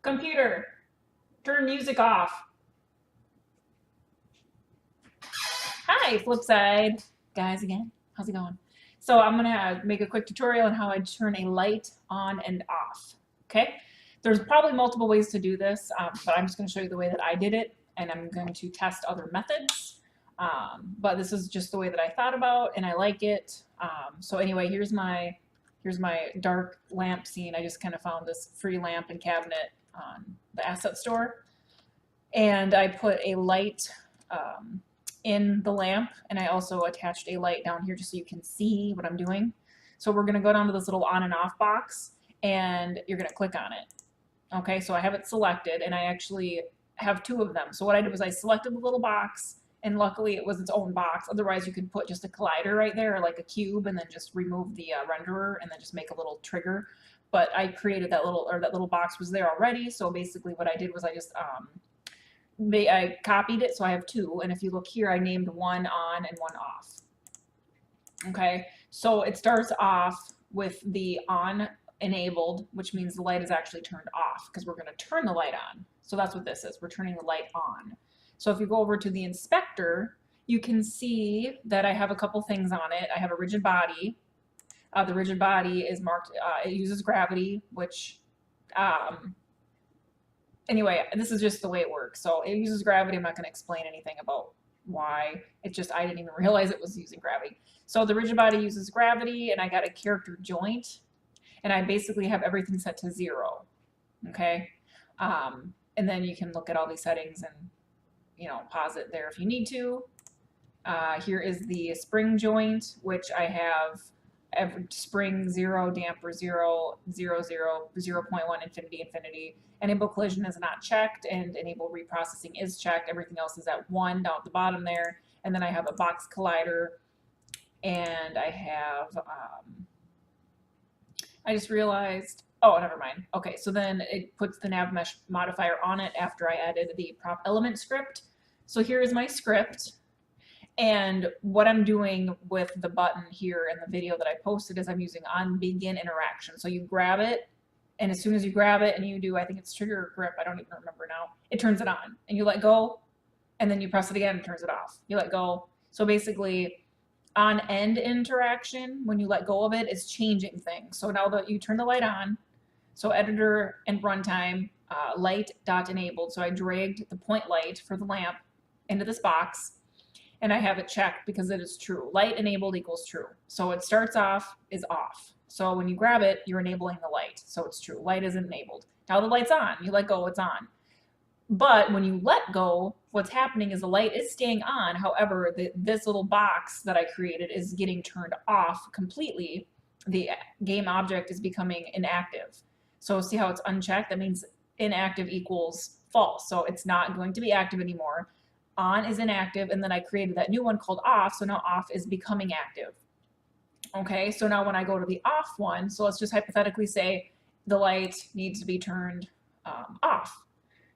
Computer, turn music off. Hi, Flipside guys again. How's it going? So I'm gonna make a quick tutorial on how I turn a light on and off. Okay, there's probably multiple ways to do this, but I'm just going to show you the way that I did it, and I'm going to test other methods. But this is just the way that I thought about, and I like it. So anyway, here's my dark lamp scene. I just kind of found this free lamp and cabinet on the asset store, and I put a light in the lamp, and I also attached a light down here just so you can see what I'm doing. So we're going to go down to this little on and off box, and you're going to click on it. Okay, so I have it selected, and I actually have two of them. So what I did was I selected the little box, and luckily it was its own box. Otherwise you could put just a collider right there, or like a cube, and then just remove the renderer and then just make a little trigger. But I created that little box was there already. So basically what I did was I just I copied it, so I have two, and if you look here, I named one on and one off. Okay, so it starts off with the on enabled, which means the light is actually turned off because we're going to turn the light on. So that's what this is. We're turning the light on. So if you go over to the inspector, you can see that I have a couple things on it. I have a rigid body. The rigid body is marked, it uses gravity, which anyway, this is just the way it works. So it uses gravity. I'm not going to explain anything about why. It's just I didn't even realize it was using gravity. So the rigid body uses gravity, and I got a character joint, and I basically have everything set to 0. Okay, and then you can look at all these settings and pause it there if you need to. Here is the spring joint, which I have spring 0, damper 0, 0, 0, 0.1, infinity, infinity. Enable collision is not checked, and enable reprocessing is checked. Everything else is at 1 down at the bottom there. And then I have a box collider, and I have, I just realized, oh, never mind. Okay, so then it puts the nav mesh modifier on it after I added the prop element script. So here is my script. And what I'm doing with the button here in the video that I posted is I'm using on begin interaction. So you grab it, and as soon as you grab it and you do, I think it's trigger or grip, I don't even remember now, it turns it on. And you let go, and then you press it again and it turns it off. You let go. So basically, on end interaction, when you let go of it, it's changing things. So now that you turn the light on, so editor and runtime, light dot enabled. So I dragged the point light for the lamp into this box, and I have it checked because it is true. Light enabled equals true. So it starts off is off. So when you grab it, you're enabling the light. So it's true. Light is enabled. Now the light's on. You let go, it's on. But when you let go, what's happening is the light is staying on. However, this little box that I created is getting turned off completely. The game object is becoming inactive. So see how it's unchecked? That means inactive equals false. So it's not going to be active anymore. On is inactive, and then I created that new one called off, so now off is becoming active. Okay, so now when I go to the off one, so let's just hypothetically say the light needs to be turned off.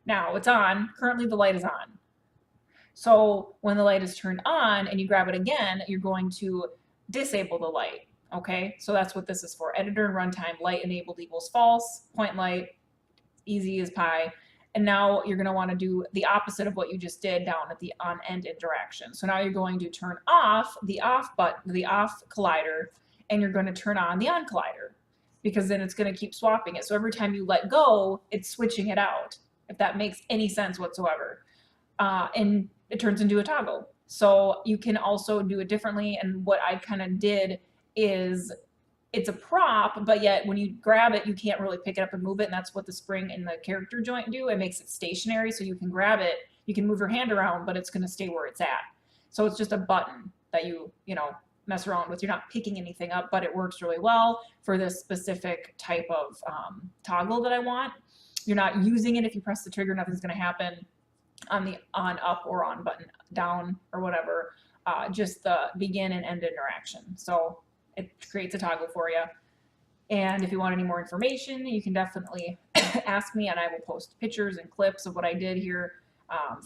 Now it's on, currently the light is on. So when the light is turned on and you grab it again, you're going to disable the light. Okay, so that's what this is for. Editor and runtime, light enabled equals false, point light, easy as pie. And now you're going to want to do the opposite of what you just did down at the on end interaction. So now you're going to turn off the off button, the off collider, and you're going to turn on the on collider, because then it's going to keep swapping it. So every time you let go, it's switching it out, if that makes any sense whatsoever. And it turns into a toggle. So you can also do it differently. And what I kind of did is, it's a prop, but yet when you grab it, you can't really pick it up and move it, and that's what the spring and the character joint do. It makes it stationary, so you can grab it, you can move your hand around, but it's going to stay where it's at. So it's just a button that you mess around with. You're not picking anything up, but it works really well for this specific type of toggle that I want. You're not using it. If you press the trigger, nothing's going to happen on the on up or on button down or whatever, just the begin and end interaction. So it creates a toggle for you. And if you want any more information, you can definitely ask me, and I will post pictures and clips of what I did here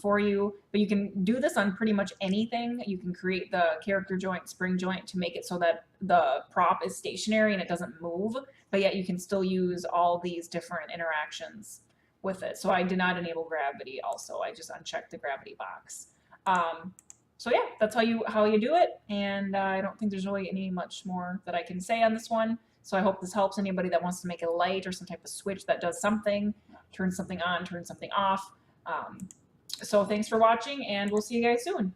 for you. But you can do this on pretty much anything. You can create the character joint, spring joint to make it so that the prop is stationary and it doesn't move, but yet you can still use all these different interactions with it. So I did not enable gravity also. I just unchecked the gravity box. So yeah, that's how you do it. And I don't think there's really any much more that I can say on this one. So I hope this helps anybody that wants to make a light or some type of switch that does something, turn something on, turn something off. So thanks for watching, and we'll see you guys soon.